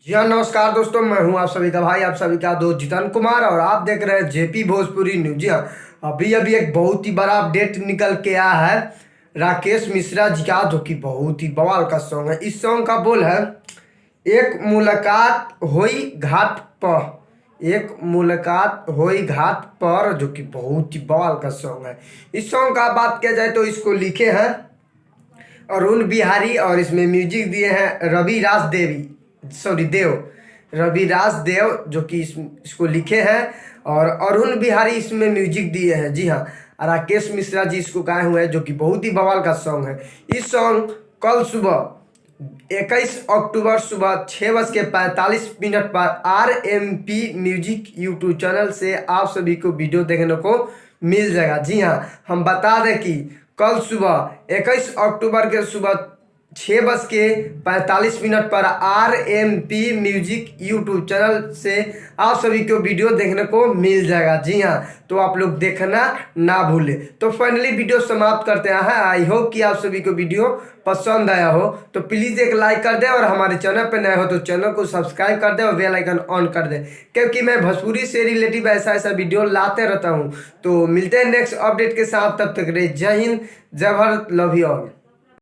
जी हाँ, नमस्कार दोस्तों। मैं हूं आप सभी का भाई, आप सभी का दोस्त जितन कुमार और आप देख रहे हैं जेपी भोजपुरी न्यूज। जी हाँ, अभी अभी एक बहुत ही बड़ा अपडेट निकल के आया है राकेश मिश्रा जी का, जो कि बहुत ही बवाल का सॉन्ग है। इस सॉन्ग का बोल है, एक मुलाकात होई घाट पर, एक मुलाकात होई घाट पर, जो कि बहुत ही बवाल का सॉन्ग है। इस सॉन्ग का बात किया जाए तो इसको लिखे हैं अरुण बिहारी और इसमें म्यूजिक दिए हैं रविराज देव, जो कि इसको लिखे हैं और अरुण बिहारी इसमें म्यूजिक दिए हैं। जी हाँ, राकेश मिश्रा जी इसको गाए हुए हैं, जो कि बहुत ही बवाल का सॉन्ग है। इस सॉन्ग कल सुबह 21 अक्टूबर सुबह 6:45 पर RMP म्यूजिक यूट्यूब चैनल से आप सभी को वीडियो देखने को मिल जाएगा। जी हाँ, हम बता दें कि कल सुबह 21 अक्टूबर के सुबह 6:45 पर RMP म्यूजिक यूट्यूब चैनल से आप सभी को वीडियो देखने को मिल जाएगा। जी हाँ, तो आप लोग देखना ना भूलें। तो फाइनली वीडियो समाप्त करते हैं। आई होप कि आप सभी को वीडियो पसंद आया हो, तो प्लीज़ एक लाइक कर दें और हमारे चैनल पर नए हो तो चैनल को सब्सक्राइब कर दें और बेल आइकन ऑन कर दें, क्योंकि मैं भोजपुरी से रिलेटिव ऐसा ऐसा वीडियो लाते रहता हूँ। तो मिलते हैं नेक्स्ट अपडेट के साथ, तब तक रहे जय हिंद, जय भारत, लव यू ऑल।